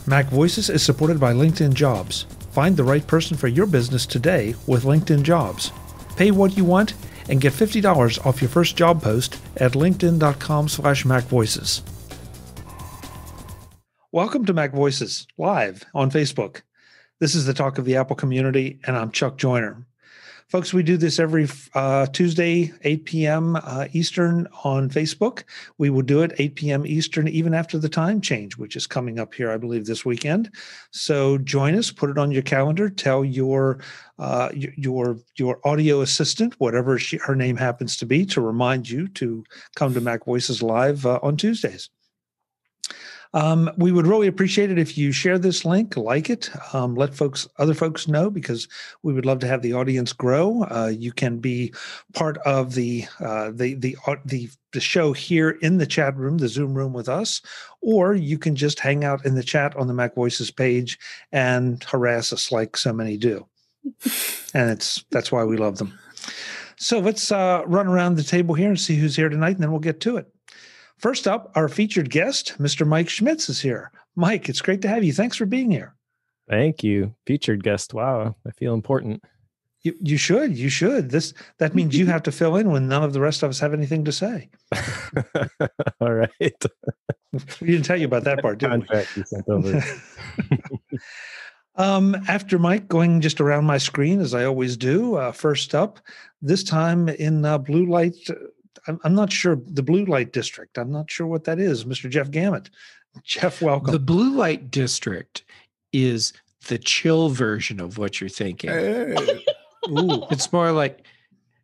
MacVoices is supported by LinkedIn Jobs. Find the right person for your business today with LinkedIn Jobs. Pay what you want and get $50 off your first job post at linkedin.com/MacVoices. Welcome to MacVoices, live on Facebook. This is the talk of the Apple community, and I'm Chuck Joyner. Folks, we do this every Tuesday, 8 p.m. Eastern on Facebook. We will do it 8 p.m. Eastern, even after the time change, which is coming up here, I believe, this weekend. So join us, put it on your calendar, tell your audio assistant, whatever her name happens to be, to remind you to come to MacVoices Live on Tuesdays. We would really appreciate it if you share this link, like it, let other folks know, because we would love to have the audience grow. You can be part of the show here in the chat room, the Zoom room with us, or you can just hang out in the chat on the MacVoices page and harass us like so many do. And that's why we love them. So let's run around the table here and see who's here tonight, and then we'll get to it. First up, our featured guest, Mr. Mike Schmitz, is here. Mike, it's great to have you. Thanks for being here. Thank you. Featured guest. Wow, I feel important. You should. That means you have to fill in when none of the rest of us have anything to say. All right. We didn't tell you about that part, did we? Contract you sent over. After Mike, going just around my screen, as I always do, first up, this time in blue light, I'm not sure, the blue light district. I'm not sure what that is. Mr. Jeff Gamet. Jeff, welcome. The blue light district is the chill version of what you're thinking. Hey. Ooh. It's more like,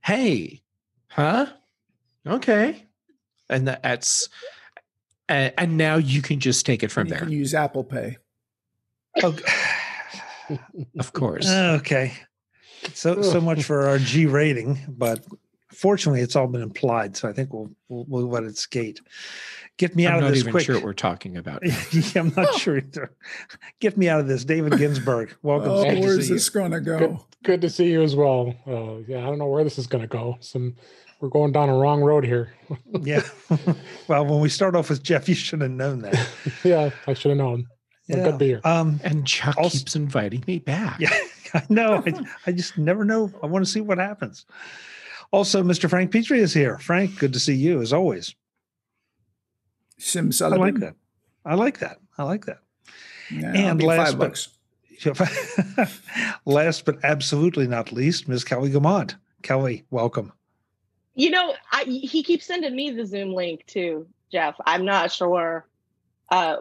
hey, huh? Okay. And that's, and now you can just take it from there. You can use Apple Pay. Oh, of course. Okay. So much for our G rating, but fortunately, it's all been implied, so I think we'll let it skate. Get me out of this quick. I'm not even sure what we're talking about. Yeah, I'm not sure either. Get me out of this. David Ginsburg, welcome. Oh, where's this going to go? Good to see you as well. Yeah, I don't know where this is going to go. We're going down a wrong road here. Yeah. Well, when we start off with Jeff, you should have known that. Yeah, I should have known. Yeah. Good to be here. And Chuck keeps inviting me back. Yeah, I know. I just never know. I want to see what happens. Also, Mr. Frank Patrie is here. Frank, good to see you as always. Simsalabim. I like that. Yeah, and last but absolutely not least, Ms. Kelly Guimont. Kelly, welcome. You know, he keeps sending me the Zoom link too, Jeff. I'm not sure. I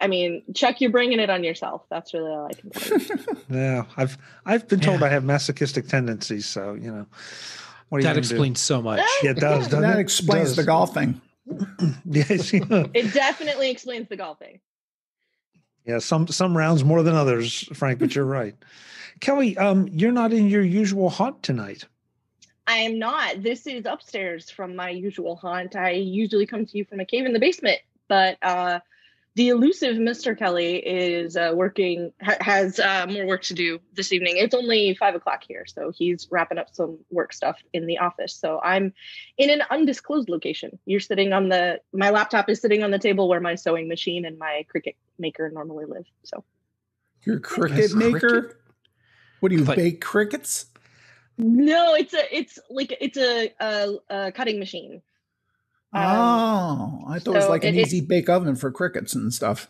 mean, Chuck, you're bringing it on yourself. That's really all I can tell you. Yeah, I've been told I have masochistic tendencies, so you know. That explains so much. Yeah, it does. That explains the golfing. Yes, it definitely explains the golfing. Yeah, some rounds more than others, Frank, but you're right. Kelly, you're not in your usual haunt tonight. I am not. This is upstairs from my usual haunt. I usually come to you from a cave in the basement, but the elusive Mr. Kelly is working, has more work to do this evening. It's only 5 o'clock here, so he's wrapping up some work stuff in the office. So I'm in an undisclosed location. You're sitting on my laptop is sitting on the table where my sewing machine and my Cricut maker normally live. So your Cricut maker? Cricut? What do you bake crickets? No, it's a cutting machine. I thought it was like an easy bake oven for crickets and stuff.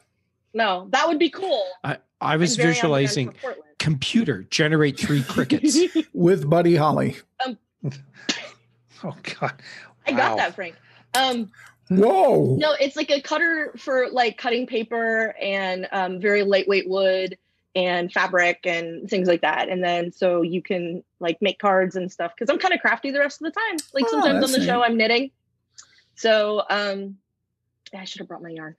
No, that would be cool. I was visualizing computer generate 3 crickets with Buddy Holly. Oh God! I got that, Frank. Whoa! No, it's like a cutter for like cutting paper and very lightweight wood and fabric and things like that. And then so you can like make cards and stuff because I'm kind of crafty the rest of the time. Like sometimes on the show I'm knitting. So I should have brought my yarn.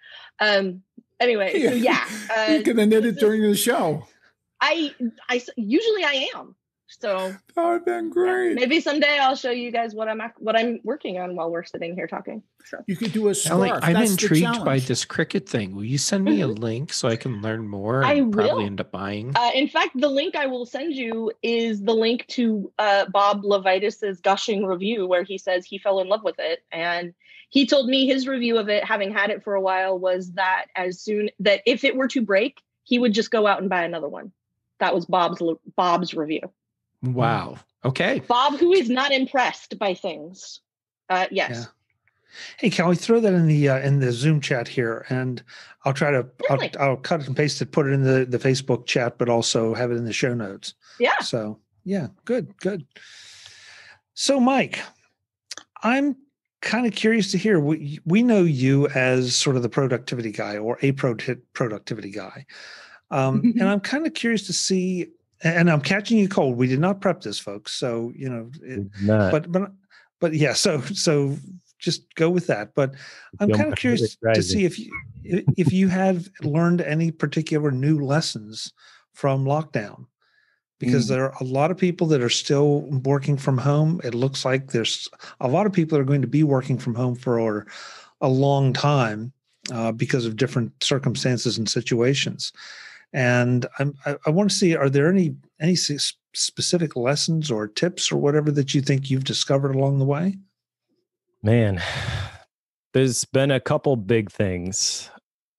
Anyway, so yeah. You could have knit it during the show. I usually I am. So that would have been great. maybe someday I'll show you guys what I'm working on while we're sitting here talking. So you could do a Ellie, scarf. I'm That's intrigued by this Cricut thing. Will you send me a link so I can learn more? I And will. probably end up buying. In fact, the link I will send you is the link to Bob LeVitus's gushing review, where he says he fell in love with it. And he told me his review of it, having had it for a while, was that that if it were to break, he would just go out and buy another one. That was Bob's review. Wow. Okay. Bob, who is not impressed by things. Yes. Yeah. Hey, can we throw that in the Zoom chat here? And I'll try to I'll cut and paste it, put it in the Facebook chat, but also have it in the show notes. Yeah. So yeah, good. So Mike, I'm kind of curious to hear. We know you as sort of the productivity guy or a productivity guy, and I'm kind of curious to see. And I'm catching you cold. We did not prep this, folks. So but yeah. So just go with that. But I'm kind of curious to see if you have learned any particular new lessons from lockdown, because there are a lot of people that are still working from home. It looks like there's a lot of people that are going to be working from home for a long time because of different circumstances and situations. And I want to see, are there any specific lessons or tips or whatever that you think you've discovered along the way? Man, there's been a couple big things.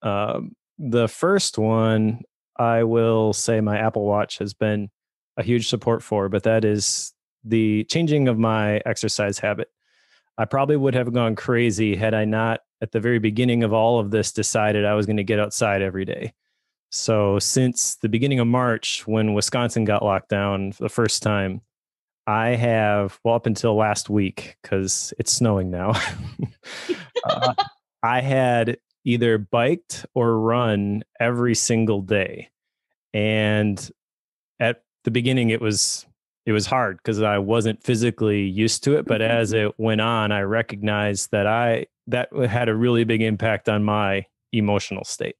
The first one, I will say my Apple Watch has been a huge support for, but that is the changing of my exercise habit. I probably would have gone crazy had I not, at the very beginning of all of this, decided I was going to get outside every day. So since the beginning of March, when Wisconsin got locked down for the first time, I have, well, up until last week, because it's snowing now, I had either biked or run every single day. And at the beginning, it was hard because I wasn't physically used to it. But as it went on, I recognized that that had a really big impact on my emotional state.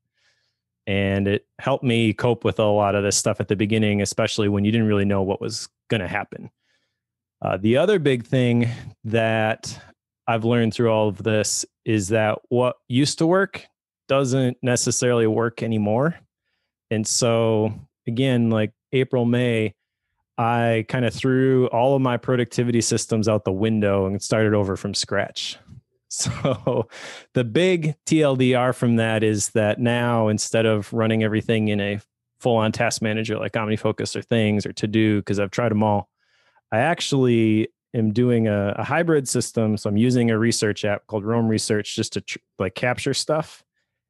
And it helped me cope with a lot of this stuff at the beginning, especially when you didn't really know what was going to happen. The other big thing that I've learned through all of this is that what used to work doesn't necessarily work anymore. And so again, like April, May, I kind of threw all of my productivity systems out the window and started over from scratch. So the big TLDR from that is that now, instead of running everything in a full-on task manager like OmniFocus or Things or To Do, because I've tried them all, I actually am doing a hybrid system. So I'm using a research app called Roam Research just to capture stuff.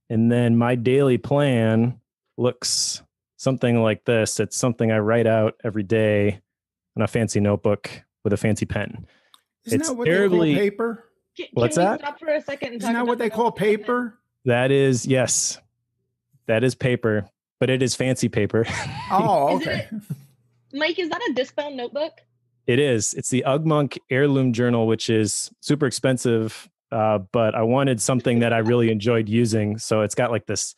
And then my daily plan looks something like this. It's something I write out every day on a fancy notebook with a fancy pen. Isn't that what they call paper? What's Can we that? stop for a second and Isn't talk that what they call paper? That is, yes. That is paper, but it is fancy paper. Oh, okay. Mike, is that a Discbound notebook? It is. It's the Ugmonk Heirloom journal, which is super expensive, but I wanted something that I really enjoyed using. So it's got like this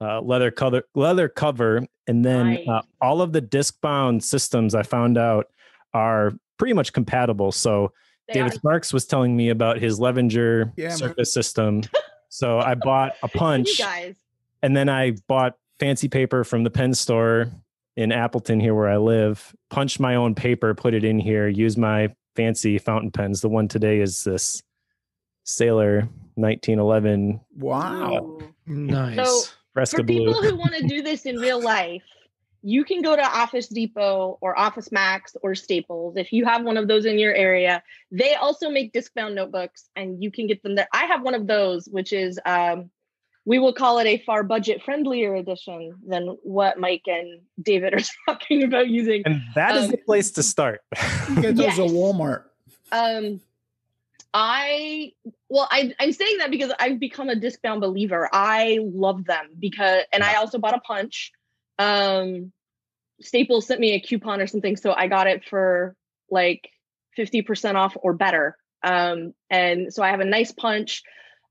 leather cover, and then all of the Discbound systems I found out are pretty much compatible. So David Sparks was telling me about his Levenger Surface system. So I bought a punch, and then I bought fancy paper from the pen store in Appleton here where I live, punched my own paper, put it in here, used my fancy fountain pens. The one today is this Sailor 1911. Wow. Nice. So Fresca for people blue. who want to do this in real life, you can go to Office Depot or OfficeMax or Staples. If you have one of those in your area, they also make Discbound notebooks, and you can get them there. I have one of those, which is, we will call it a far budget friendlier edition than what Mike and David are talking about using. And that is the place to start. You get those at Walmart. I'm saying that because I've become a Discbound believer. I love them and I also bought a punch. Staples sent me a coupon or something, so I got it for like 50% off or better. And so I have a nice punch.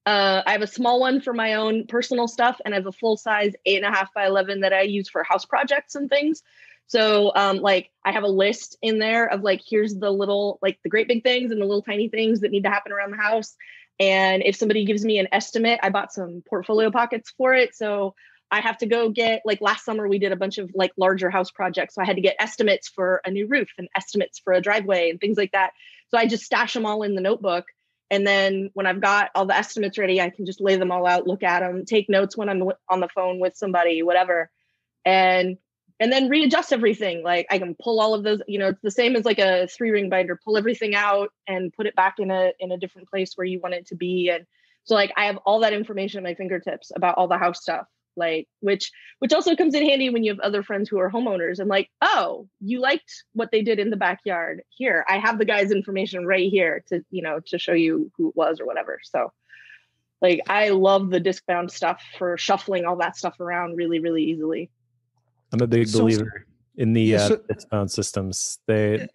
I have a small one for my own personal stuff, and I have a full size 8.5 by 11 that I use for house projects and things. So like I have a list in there of like, here's the little, like the great big things and the little tiny things that need to happen around the house. And if somebody gives me an estimate, I bought some portfolio pockets for it. So I have to go get, like last summer, we did a bunch of like larger house projects. So I had to get estimates for a new roof and estimates for a driveway and things like that. So I just stash them all in the notebook. And then when I've got all the estimates ready, I can just lay them all out, look at them, take notes when I'm on the phone with somebody, whatever. And then readjust everything. Like I can pull all of those, you know, it's the same as like a 3-ring binder, pull everything out and put it back in a different place where you want it to be. And so like I have all that information at my fingertips about all the house stuff, like which also comes in handy when you have other friends who are homeowners and like, oh, you liked what they did in the backyard. Here, I have the guy's information right here to, you know, to show you who it was or whatever. So like I love the Discbound stuff for shuffling all that stuff around really, really easily. I'm a big believer in the Discbound systems. They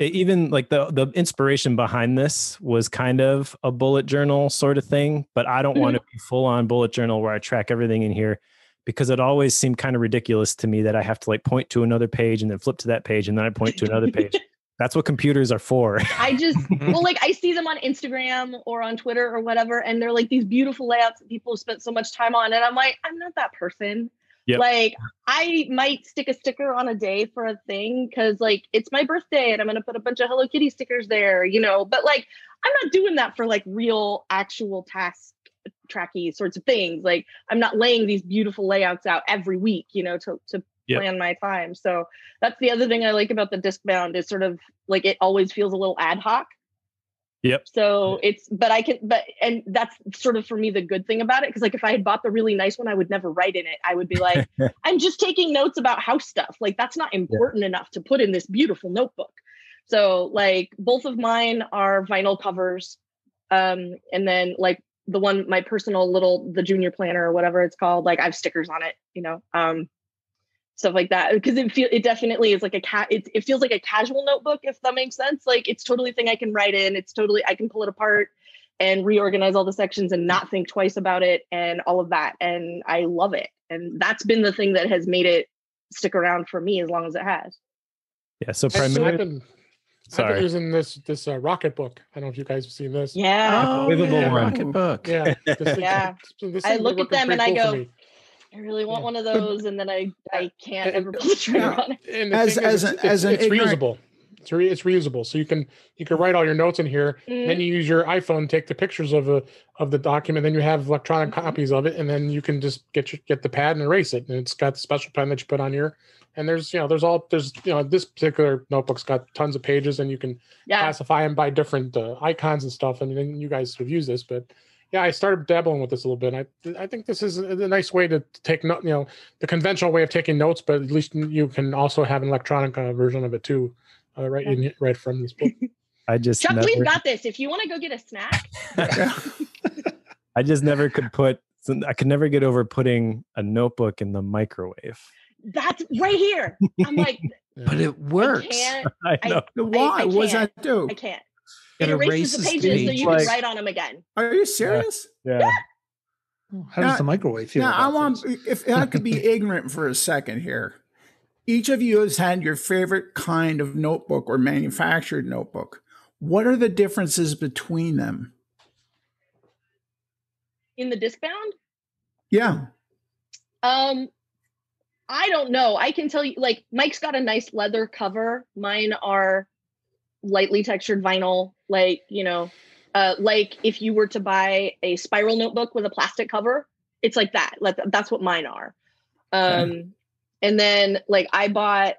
even like the inspiration behind this was kind of a bullet journal sort of thing, but I don't want to be full on bullet journal where I track everything in here because it always seemed kind of ridiculous to me that I have to like point to another page and then flip to that page and then I point to another page. That's what computers are for. I just, well, like I see them on Instagram or on Twitter or whatever, and they're like these beautiful layouts that people have spent so much time on. And I'm like, I'm not that person. Yep. Like I might stick a sticker on a day for a thing because like it's my birthday and I'm going to put a bunch of Hello Kitty stickers there, you know, but like I'm not doing that for like real actual task tracky sorts of things. Like I'm not laying these beautiful layouts out every week, you know, to plan my time. So that's the other thing I like about the Discbound is sort of like it always feels a little ad hoc. Yep. So and that's sort of for me the good thing about it. Cause like if I had bought the really nice one, I would never write in it. I would be like, I'm just taking notes about house stuff. Like that's not important enough to put in this beautiful notebook. So like both of mine are vinyl covers. And then like the one, my personal the junior planner or whatever it's called, like I have stickers on it, you know, stuff like that, because it definitely is like it feels like a casual notebook, if that makes sense. Like it's totally a thing I can write in. It's totally, I can pull it apart and reorganize all the sections and not think twice about it and all of that. And I love it. And that's been the thing that has made it stick around for me as long as it has. Yeah. So primarily, I've been using this Rocketbook. I don't know if you guys have seen this. Yeah. Rocketbook. Yeah. Yeah. I look at them and I go, I really want one of those, and then I can't ever put the trigger on it. And it's reusable. It's reusable, so you can write all your notes in here. Then you use your iPhone, take the pictures of the document. Then you have electronic copies of it, and then you can just get the pad and erase it. And it's got the special pen that you put on here. And there's this particular notebook's got tons of pages, and you can classify them by different icons and stuff. I mean, you guys have used this, but. Yeah, I started dabbling with this a little bit. I think this is a nice way to take note, you know, the conventional way of taking notes, but at least you can also have an electronic version of it too, right from this book. Chuck, we've got this. If you want to go get a snack. I just never I could never get over putting a notebook in the microwave. That's right here. I'm like, but it works. I know. Why? What does that do? I can't. It erases the pages so you can write on them again. Are you serious? Yeah. How does the microwave feel? Now, if I could be ignorant for a second here. Each of you has had your favorite kind of notebook or manufactured notebook. What are the differences between them? In the Discbound? Yeah. I don't know. I can tell you, like, Mike's got a nice leather cover. Mine are lightly textured vinyl, like, you know, like if you were to buy a spiral notebook with a plastic cover, it's like that. That's what mine are. And then like I bought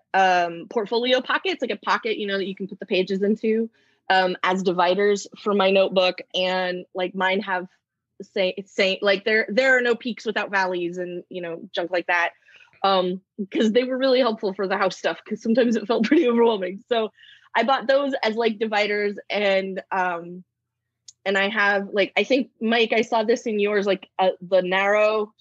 portfolio pockets, like a pocket, you know, that you can put the pages into as dividers for my notebook. And like mine have say like there are no peaks without valleys and, you know, junk like that. Because they were really helpful for the house stuff, because sometimes it felt pretty overwhelming. So I bought those as like dividers, and I have like, I think Mike, I saw this in yours, like the narrow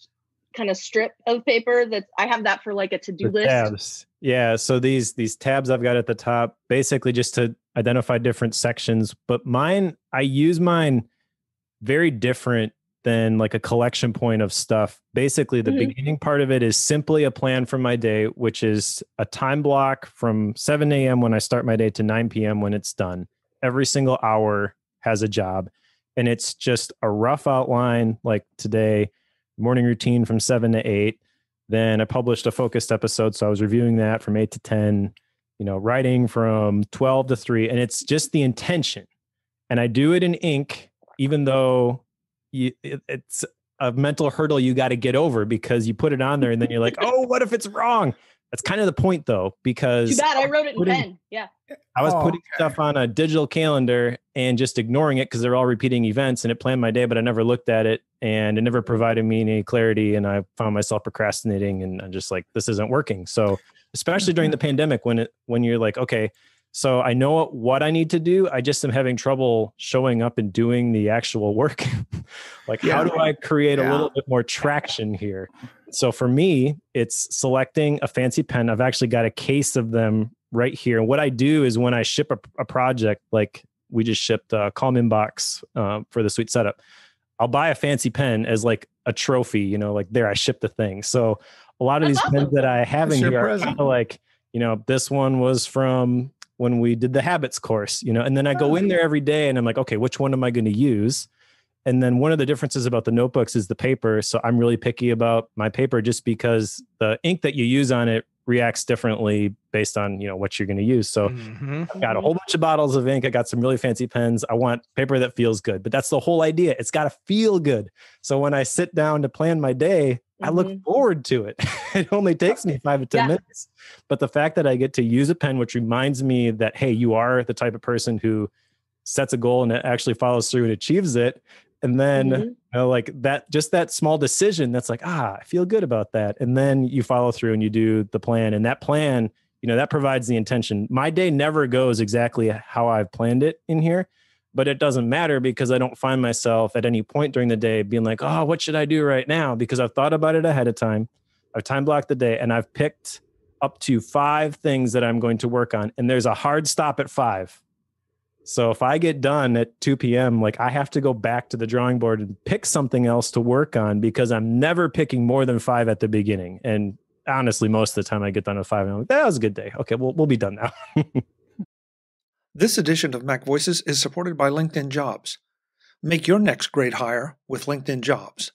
kind of strip of paper I have that for like a to-do list. Tabs. Yeah. So these tabs I've got at the top, basically just to identify different sections, but I use mine very different then like a collection point of stuff. Basically, the beginning part of it is simply a plan for my day, which is a time block from 7 a.m. when I start my day to 9 p.m. when it's done. Every single hour has a job. And it's just a rough outline, like today, morning routine from 7 to 8. Then I published a focused episode. So I was reviewing that from 8 to 10, writing from 12 to 3. And it's just the intention. And I do it in ink, even though it's a mental hurdle you got to get over because you put it on there and then you're like, oh, what if it's wrong? That's kind of the point, though, because too bad I wrote it in pen. Yeah. I was putting stuff on a digital calendar and just ignoring it because they're all repeating events, and it planned my day, but I never looked at it and it never provided me any clarity. And I found myself procrastinating, and I'm just like, this isn't working. So especially during the pandemic, when you're like, okay, so I know what I need to do. I just am having trouble showing up and doing the actual work. Like, how do I create a little bit more traction here? So for me, it's selecting a fancy pen. I've actually got a case of them right here. And what I do is when I ship a project, like we just shipped a Calm box for the Sweet Setup, I'll buy a fancy pen as like a trophy, like there, I shipped the thing. So a lot of these pens that I have in here are kind of like, this one was from when we did the habits course, and then I go in there every day and I'm like, okay, which one am I going to use? And then one of the differences about the notebooks is the paper. So I'm really picky about my paper just because the ink that you use on it reacts differently based on, what you're going to use. So I've got a whole bunch of bottles of ink. I got some really fancy pens. I want paper that feels good, but that's the whole idea. It's got to feel good. So when I sit down to plan my day, I look forward to it. It only takes me 5 to 10 minutes. But the fact that I get to use a pen, which reminds me that, hey, you are the type of person who sets a goal and actually follows through and achieves it. And then like that, just that small decision, that's like, I feel good about that. And then you follow through and you do the plan, and that plan, that provides the intention. My day never goes exactly how I've planned it in here, but it doesn't matter because I don't find myself at any point during the day being like, oh, what should I do right now? Because I've thought about it ahead of time. I've time blocked the day and I've picked up to 5 things that I'm going to work on. And there's a hard stop at 5. So if I get done at 2 p.m., like I have to go back to the drawing board and pick something else to work on because I'm never picking more than 5 at the beginning. And honestly, most of the time I get done at 5 and I'm like, that was a good day. Okay, we'll be done now. This edition of Mac Voices is supported by LinkedIn Jobs. Make your next great hire with LinkedIn Jobs.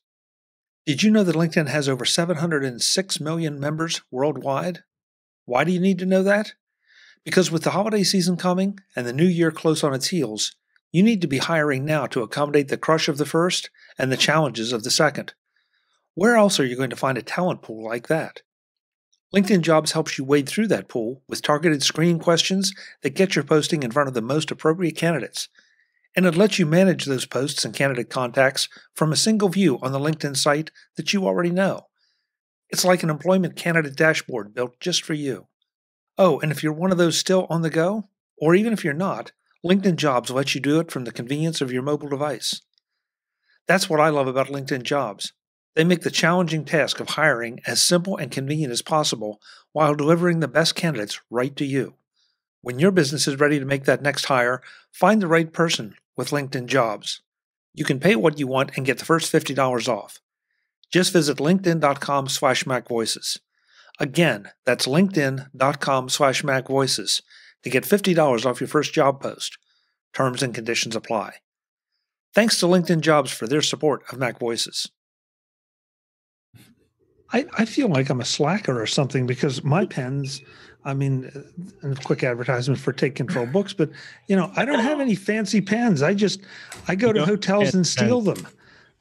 Did you know that LinkedIn has over 706 million members worldwide? Why do you need to know that? Because with the holiday season coming and the new year close on its heels, you need to be hiring now to accommodate the crush of the first and the challenges of the second. Where else are you going to find a talent pool like that? LinkedIn Jobs helps you wade through that pool with targeted screening questions that get your posting in front of the most appropriate candidates. And it lets you manage those posts and candidate contacts from a single view on the LinkedIn site that you already know. It's like an employment candidate dashboard built just for you. Oh, and if you're one of those still on the go, or even if you're not, LinkedIn Jobs lets you do it from the convenience of your mobile device. That's what I love about LinkedIn Jobs. They make the challenging task of hiring as simple and convenient as possible while delivering the best candidates right to you. When your business is ready to make that next hire, find the right person with LinkedIn Jobs. You can pay what you want and get the first $50 off. Just visit linkedin.com/MacVoices. Again, that's linkedin.com/MacVoices to get $50 off your first job post. Terms and conditions apply. Thanks to LinkedIn Jobs for their support of Mac Voices. I feel like I'm a slacker or something because my pens, and a quick advertisement for Take Control Books, but I don't have any fancy pens. I go to hotels and steal them.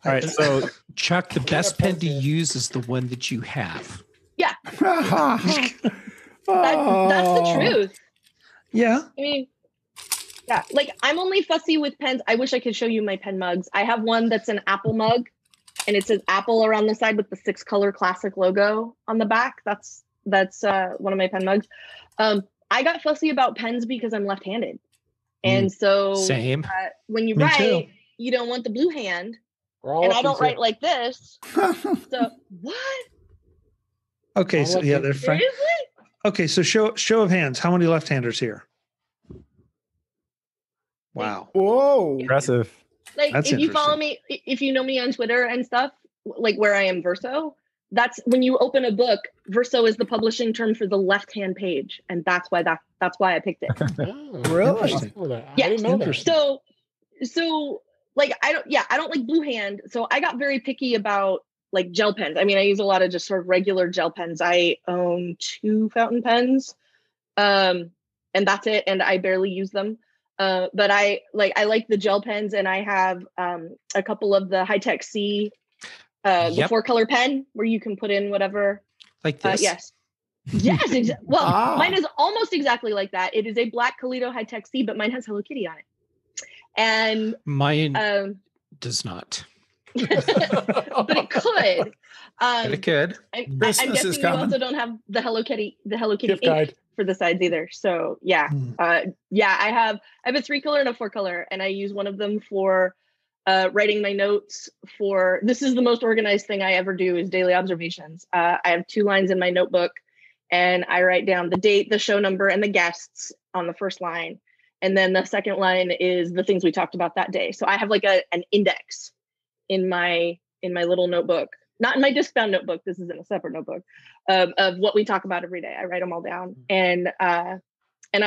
All right, so Chuck, the best pen to use is the one that you have. Yeah. That's the truth. Yeah. Yeah. Like I'm only fussy with pens. I wish I could show you my pen mugs. I have one that's an Apple mug and it says Apple around the side with the 6-color classic logo on the back. That's one of my pen mugs. I got fussy about pens because I'm left-handed. And so same. When you Me write, too. you don't want the blue hand. And I don't write like this. So what? Okay, so yeah, they're fine. Okay, so show of hands. How many left-handers here? Wow. Whoa. impressive. Like That's if you follow interesting. me, if you know me on Twitter and stuff, like where I am Verso, that's when you open a book, Verso is the publishing term for the left-hand page. And that's why I picked it. Oh, Really? I didn't know that. Yeah. I didn't know that. So like, I don't like blue hand. So I got very picky about like gel pens. I mean, I use a lot of just sort of regular gel pens. I own 2 fountain pens. And that's it. And I barely use them. But I like the gel pens, and I have a couple of the Hi-Tec-C, the 4-color pen where you can put in whatever. Like this? Yes. Well, mine is almost exactly like that. It is a black Coleto Hi-Tec-C, but mine has Hello Kitty on it. And mine does not. but it could. It could. I'm guessing you also don't have the Hello Kitty Gift guide for the sides either. So yeah, I have a 3-color and a 4-color, and I use one of them for writing my notes. For this is the most organized thing I ever do is daily observations. I have 2 lines in my notebook, and I write down the date, the show number, and the guests on the first line, and then the second line is the things we talked about that day. So I have like an index in my little notebook, not in my Discbound notebook. This is in a separate notebook of what we talk about every day. I write them all down, and I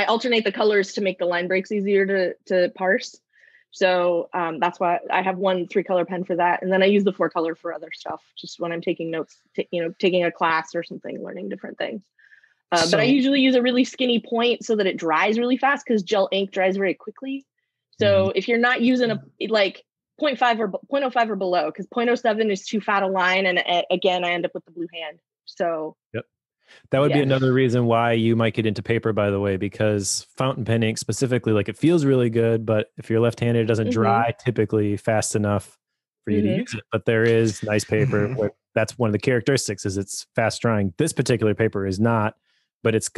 alternate the colors to make the line breaks easier to parse. So that's why I have 1 3-color pen for that, and then I use the 4-color for other stuff, just when I'm taking notes, taking a class or something, learning different things. But I usually use a really skinny point so that it dries really fast, because gel ink dries very quickly. So if you're not using a like 0.5 or 0.05 or below, because 0.07 is too fat a line, and again I end up with the blue hand. So that would be another reason why you might get into paper, by the way, because fountain pen ink specifically, like it feels really good, but if you're left-handed, it doesn't dry typically fast enough for you to use it. But there is nice paper where that's one of the characteristics, is it's fast drying. This particular paper is not, but it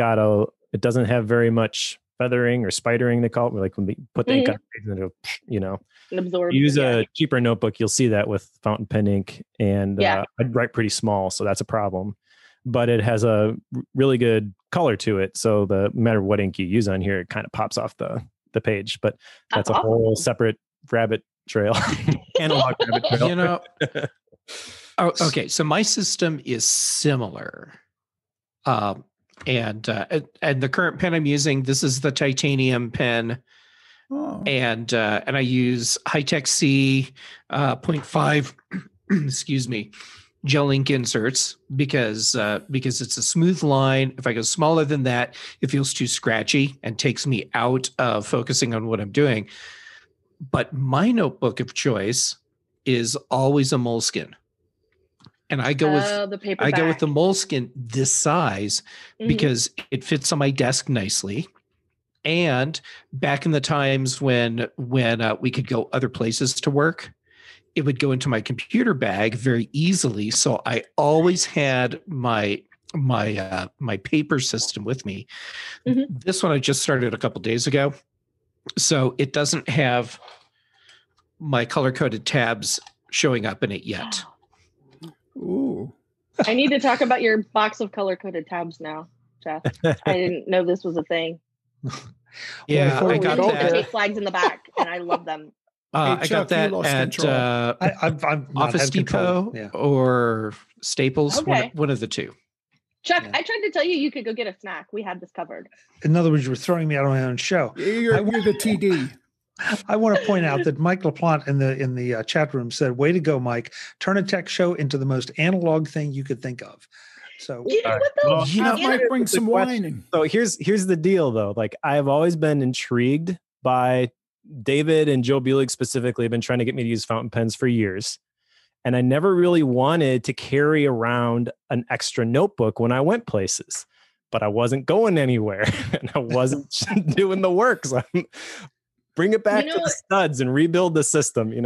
doesn't have very much feathering or spidering, they call it, like when they put the ink on it, it'll, absorb. Use a cheaper notebook, you'll see that with fountain pen ink, and I'd write pretty small, so that's a problem. But it has a really good color to it, so no matter what ink you use on here, it kind of pops off the page. But that's a whole separate rabbit trail, analog rabbit trail. Okay, so my system is similar. And the current pen I'm using, this is the titanium pen, and I use Hi-Tec-C 0.5, excuse me, gel ink inserts because it's a smooth line. If I go smaller than that, it feels too scratchy and takes me out of focusing on what I'm doing. But my notebook of choice is always a moleskin. And I go with the moleskin this size because it fits on my desk nicely. And back in the times when we could go other places to work, it would go into my computer bag very easily. So I always had my paper system with me. This one I just started a couple days ago, so it doesn't have my color-coded tabs showing up in it yet. Ooh. I need to talk about your box of color-coded tabs now, Jeff. I didn't know this was a thing. Yeah, I got that. Tape flags in the back, and I love them. I got that at Office Depot or Staples, one of the two. Chuck, I tried to tell you could go get a snack. We had this covered. In other words, you were throwing me out of my own show. You're the TD. I want to point out that Mike LaPlante in the chat room said, "Way to go, Mike! Turn a tech show into the most analog thing you could think of." So you know what though? Mike bring some wine in. So here's the deal though. Like I've always been intrigued by David and Joe Bulig specifically have been trying to get me to use fountain pens for years. And I never really wanted to carry around an extra notebook when I went places, but I wasn't going anywhere and I wasn't doing the work. So bring it back to the studs and rebuild the system, The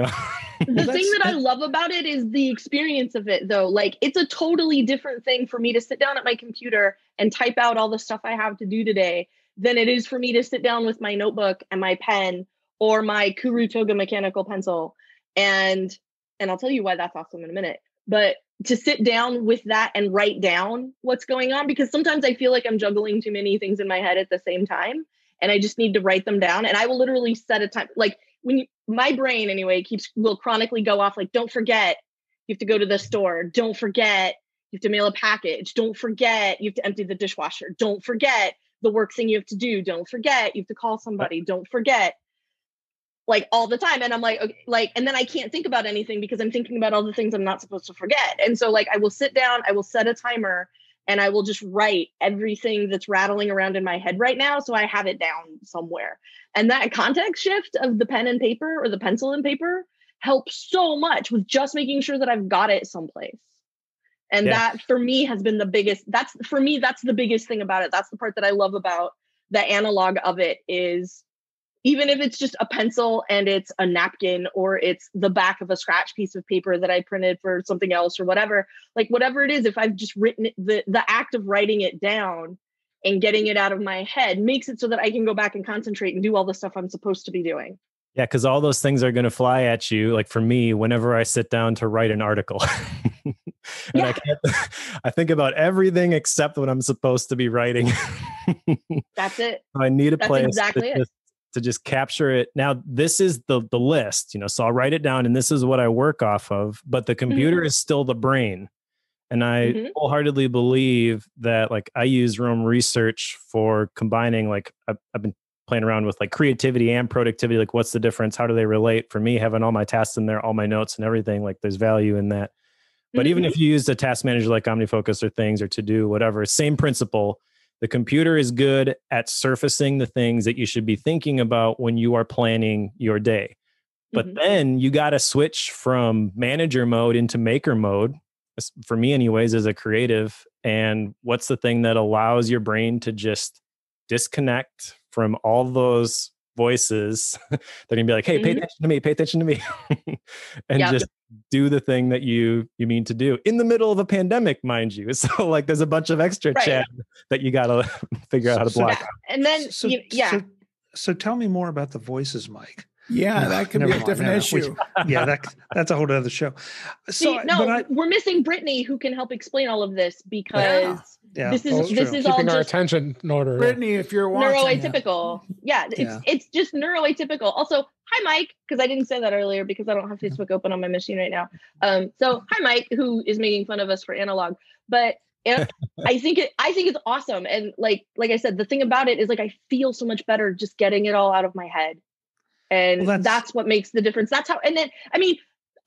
thing that I love about it is the experience of it though. Like it's a totally different thing for me to sit down at my computer and type out all the stuff I have to do today than it is for me to sit down with my notebook and my pen or my Kuru Toga mechanical pencil. And I'll tell you why that's awesome in a minute. But to sit down with that and write down what's going on, because sometimes I feel like I'm juggling too many things in my head at the same time. And I just need to write them down. And I will literally set a time. Like my brain anyway will chronically go off like, don't forget, you have to go to the store. Don't forget, you have to mail a package. Don't forget, you have to empty the dishwasher. Don't forget the work thing you have to do. Don't forget, you have to call somebody. Don't forget, like all the time. And I'm like, okay, like, and then I can't think about anything because I'm thinking about all the things I'm not supposed to forget. And so like, I will sit down, I will set a timer, and I will just write everything that's rattling around in my head right now. So I have it down somewhere. And that context shift of the pen and paper or the pencil and paper helps so much with just making sure that I've got it someplace. And that for me has been the biggest, that's the biggest thing about it. That's the part that I love about the analog of it is, even if it's just a pencil and it's a napkin or it's the back of a scratch piece of paper that I printed for something else or whatever, like whatever it is, if I've just written it, the act of writing it down and getting it out of my head makes it so that I can go back and concentrate and do all the stuff I'm supposed to be doing. Yeah, because all those things are going to fly at you. Like for me, whenever I sit down to write an article, and I think about everything except what I'm supposed to be writing. That's it. I need a place exactly to just capture it. Now, this is the list, so I'll write it down and this is what I work off of, but the computer is still the brain. And I wholeheartedly believe that like I use Rome Research for combining, like I've been playing around with like creativity and productivity. Like what's the difference? How do they relate? For me, having all my tasks in there, all my notes and everything, like there's value in that. But even if you use a task manager like OmniFocus or things or To Do, whatever, same principle. The computer is good at surfacing the things that you should be thinking about when you are planning your day. But then you got to switch from manager mode into maker mode. For me anyways, as a creative. And what's the thing that allows your brain to just disconnect from all those voices? They're going to be like, hey, pay attention to me, and just do the thing that you mean to do in the middle of a pandemic, mind you. So like there's a bunch of extra chat that you got to figure out how to block out. And then, So tell me more about the voices, Mike. Yeah, that could be a different issue. That's a whole other show. We're missing Brittany, who can help explain all of this because this is all keeping our just attention in order. Brittany, if you're watching, neuroatypical. It's just neuroatypical. Also, hi Mike, because I didn't say that earlier because I don't have Facebook open on my machine right now. So hi Mike, who is making fun of us for analog, but I think it's awesome. And like I said, the thing about it is like I feel so much better just getting it all out of my head. And that's what makes the difference. That's how, and then, I mean,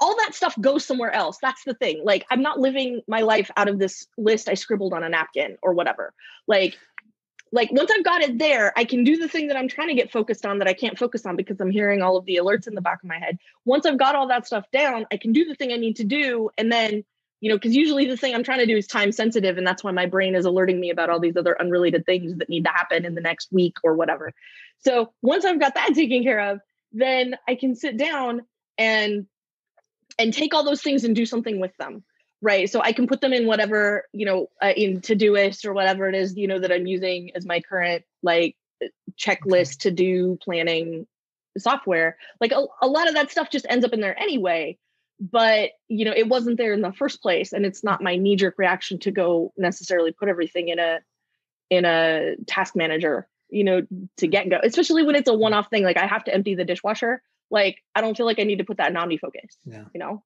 all that stuff goes somewhere else. That's the thing. Like, I'm not living my life out of this list I scribbled on a napkin or whatever. Like once I've got it there, I can do the thing that I'm trying to get focused on that I can't focus on because I'm hearing all of the alerts in the back of my head. Once I've got all that stuff down, I can do the thing I need to do. And then, because usually the thing I'm trying to do is time sensitive. And that's why my brain is alerting me about all these other unrelated things that need to happen in the next week or whatever. So once I've got that taken care of, then I can sit down and take all those things and do something with them, right? So I can put them in whatever, in Todoist or whatever it is, that I'm using as my current like checklist to do planning software. Like a lot of that stuff just ends up in there anyway, but it wasn't there in the first place, and it's not my knee-jerk reaction to go necessarily put everything in a task manager. To get go, especially when it's a one-off thing. Like I have to empty the dishwasher. Like I don't feel like I need to put that in OmniFocus. Yeah.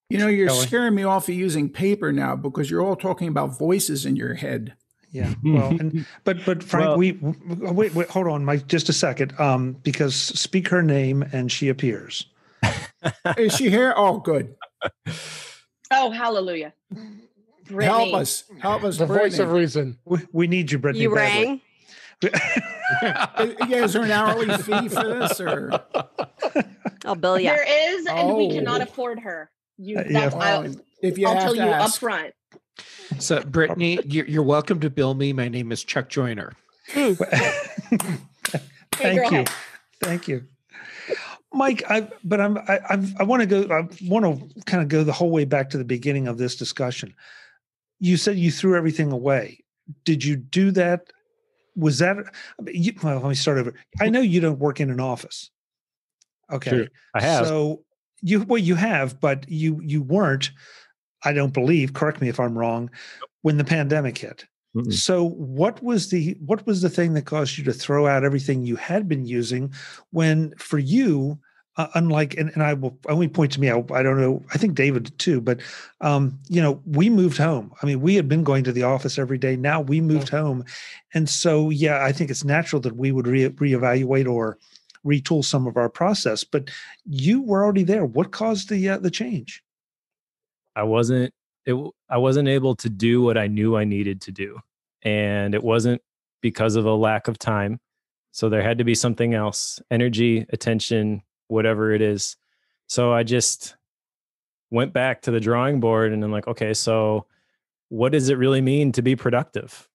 You're scaring me off of using paper now because you're all talking about voices in your head. Yeah. Well, but Frank, wait, hold on, Mike, just a second. Because speak her name and she appears. Is she here? Oh, good. Oh, hallelujah. Brittany. Help us, the Brittany. voice of reason. We need you, Brittany. You rang. Is there an hourly fee for this, or I'll bill you? There is, and we cannot afford her. I'll tell you up front. So, Brittany, you're welcome to bill me. My name is Chuck Joyner. Thank you, Mike. I want to kind of go the whole way back to the beginning of this discussion. You said you threw everything away. Did you do that? Was that, let me start over. I know you don't work in an office. Okay. Sure. I have. So you have, but you weren't, I don't believe, correct me if I'm wrong, when the pandemic hit. Mm-mm. So what was the thing that caused you to throw out everything you had been using when for you, unlike, and I will only point to me, I don't know, I think David too, but, we moved home. I mean, we had been going to the office every day. Now we moved home. And so, yeah, I think it's natural that we would reevaluate or retool some of our process, but you were already there. What caused the change? I wasn't able to do what I knew I needed to do. And it wasn't because of a lack of time. So there had to be something else, energy, attention, whatever it is. So I just went back to the drawing board and I'm like, okay, so what does it really mean to be productive?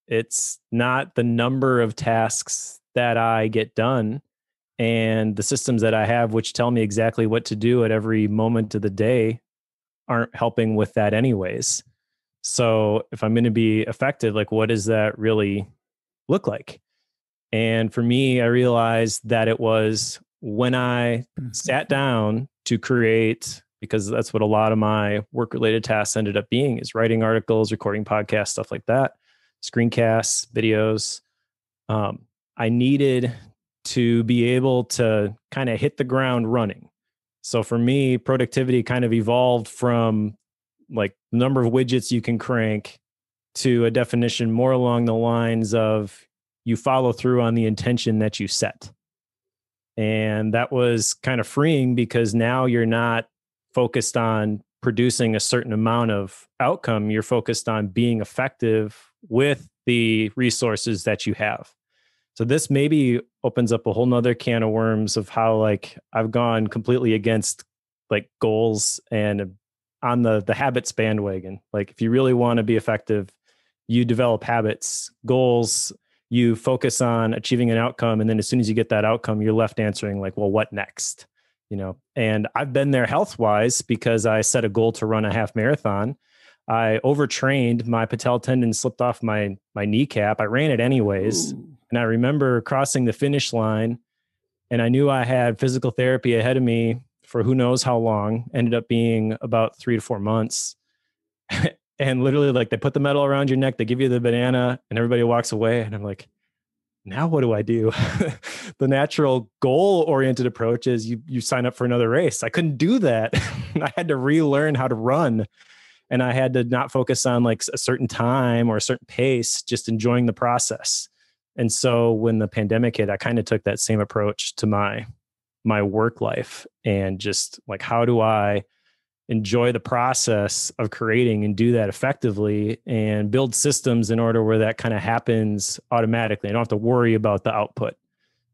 It's not the number of tasks that I get done and the systems that I have, which tell me exactly what to do at every moment of the day, aren't helping with that anyways. So if I'm going to be effective, like what does that really look like? And for me, I realized that it was when I sat down to create, because that's what a lot of my work-related tasks ended up being, is writing articles, recording podcasts, stuff like that, screencasts, videos. I needed to be able to kind of hit the ground running. So for me, productivity kind of evolved from like the number of widgets you can crank to a definition more along the lines of you follow through on the intention that you set. And that was kind of freeing because now you're not focused on producing a certain amount of outcome. You're focused on being effective with the resources that you have. So this maybe opens up a whole nother can of worms of how like I've gone completely against like goals and on the habits bandwagon. Like if you really want to be effective, you develop habits, goals, you focus on achieving an outcome. And then as soon as you get that outcome, you're left answering like, well, what next? And I've been there health-wise because I set a goal to run a half marathon. I overtrained, my patella tendon slipped off my kneecap. I ran it anyways. Ooh. And I remember crossing the finish line and I knew I had physical therapy ahead of me for who knows how long, ended up being about 3 to 4 months. And literally like they put the medal around your neck, they give you the banana and everybody walks away. And I'm like, now what do I do? The natural goal-oriented approach is you sign up for another race. I couldn't do that. I had to relearn how to run. And I had to not focus on like a certain time or a certain pace, just enjoying the process. And so when the pandemic hit, I kind of took that same approach to my work life and just like, how do I enjoy the process of creating and do that effectively and build systems in order where that kind of happens automatically. I don't have to worry about the output.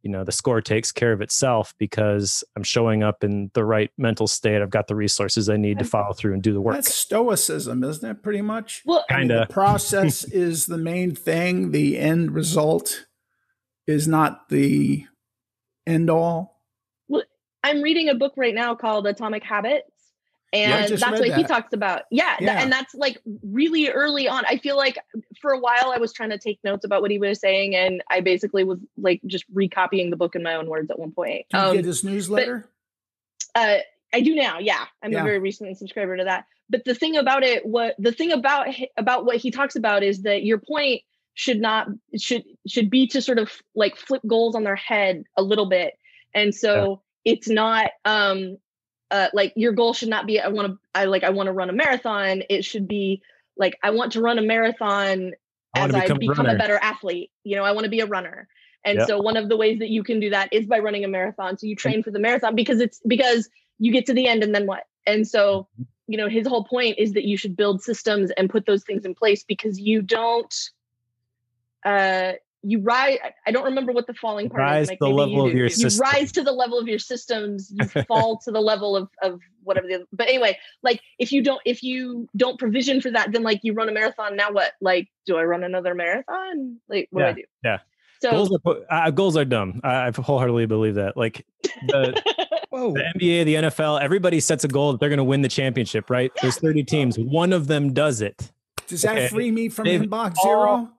The score takes care of itself because I'm showing up in the right mental state. I've got the resources I need to follow through and do the work. That's stoicism, isn't it? Pretty much. Well, kind of. The process is the main thing. The end result is not the end all. Well, I'm reading a book right now called Atomic Habits. And that's what he talks about. Yeah. And that's like really early on. I feel like for a while I was trying to take notes about what he was saying. And I basically was like just recopying the book in my own words at one point. Do you get his newsletter? I do now. Yeah. I'm a very recent subscriber to that. But the thing about it, what he talks about is that your point should be to sort of like flip goals on their head a little bit. And so it's not, like your goal should not be, I want to run a marathon. It should be like, I want to run a marathon as I become a better athlete. I want to be a runner. And so one of the ways that you can do that is by running a marathon. So you train for the marathon because you get to the end and then what? And so, his whole point is that you should build systems and put those things in place because you don't, you rise. I don't remember what the falling part is. Like, you rise to the level of your systems. You fall to the level of whatever. But anyway, like if you don't provision for that, then like you run a marathon. Now what? Like, do I run another marathon? Like, what do I do? Yeah. So goals are dumb. I wholeheartedly believe that. Like the NBA, the NFL, everybody sets a goal that they're going to win the championship, right? There's 30 teams. One of them does it. Does that free me from inbox zero?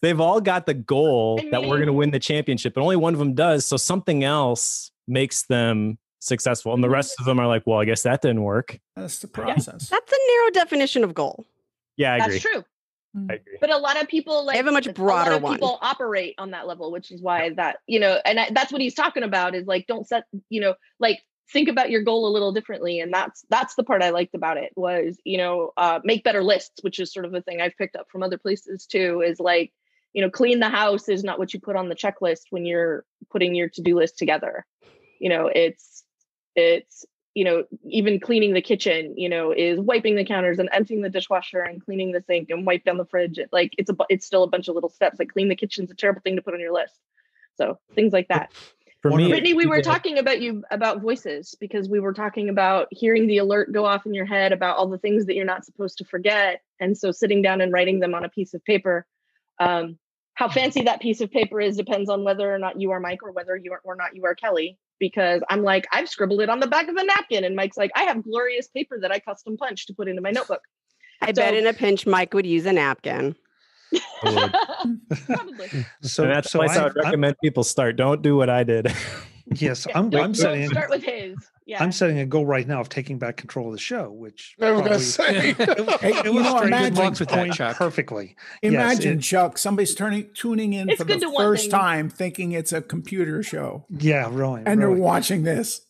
They've all got the goal that we're going to win the championship, but only one of them does. So something else makes them successful. And the rest of them are like, well, I guess that didn't work. That's the process. That's a narrow definition of goal. Yeah, I agree. That's true. I agree. But a lot of people They have a much broader a lot of one. people operate on that level, which is why that, that's what he's talking about is like, don't set, think about your goal a little differently. And that's the part I liked about it was, make better lists, which is sort of a thing I've picked up from other places too, is like, clean the house is not what you put on the checklist when you're putting your to-do list together. It's even cleaning the kitchen, is wiping the counters and emptying the dishwasher and cleaning the sink and wipe down the fridge. It's still a bunch of little steps. Like clean the kitchen's a terrible thing to put on your list. So things like that. For me, Brittany, we were talking about voices because we were talking about hearing the alert go off in your head about all the things that you're not supposed to forget. And so sitting down and writing them on a piece of paper, how fancy that piece of paper is depends on whether or not you are Mike or whether you are Kelly. Because I'm like, I've scribbled it on the back of a napkin. And Mike's like, I have glorious paper that I custom punched to put into my notebook. I bet in a pinch, Mike would use a napkin. Probably. So that's why I would recommend people start. Don't do what I did. Yes, I'm setting. Start with his. Yeah. I'm setting a goal right now of taking back control of the show, which I was going to say. It was imagine with that, Chuck. Perfectly. Imagine, Chuck, somebody's tuning in for the first time, thinking it's a computer show. Yeah, really. And they're watching this.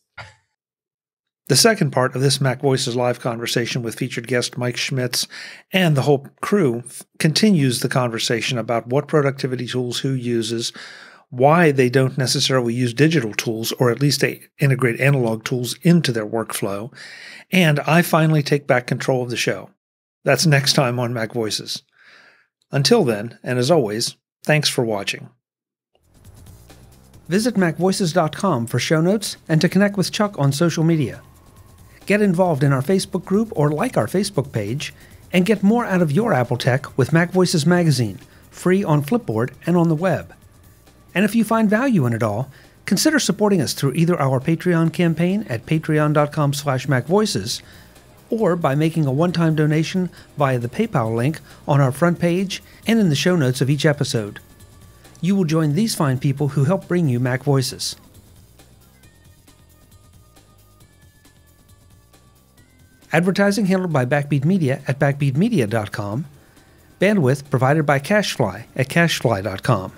The second part of this MacVoices live conversation with featured guest Mike Schmitz and the whole crew continues the conversation about what productivity tools who uses, why they don't necessarily use digital tools, or at least they integrate analog tools into their workflow, and I finally take back control of the show. That's next time on MacVoices. Until then, and as always, thanks for watching. Visit MacVoices.com for show notes and to connect with Chuck on social media. Get involved in our Facebook group or like our Facebook page, and get more out of your Apple tech with MacVoices Magazine, free on Flipboard and on the web. And if you find value in it all, consider supporting us through either our Patreon campaign at patreon.com/MacVoices or by making a one-time donation via the PayPal link on our front page and in the show notes of each episode. You will join these fine people who help bring you MacVoices. Advertising handled by Backbeat Media at backbeatmedia.com. Bandwidth provided by CashFly at cashfly.com.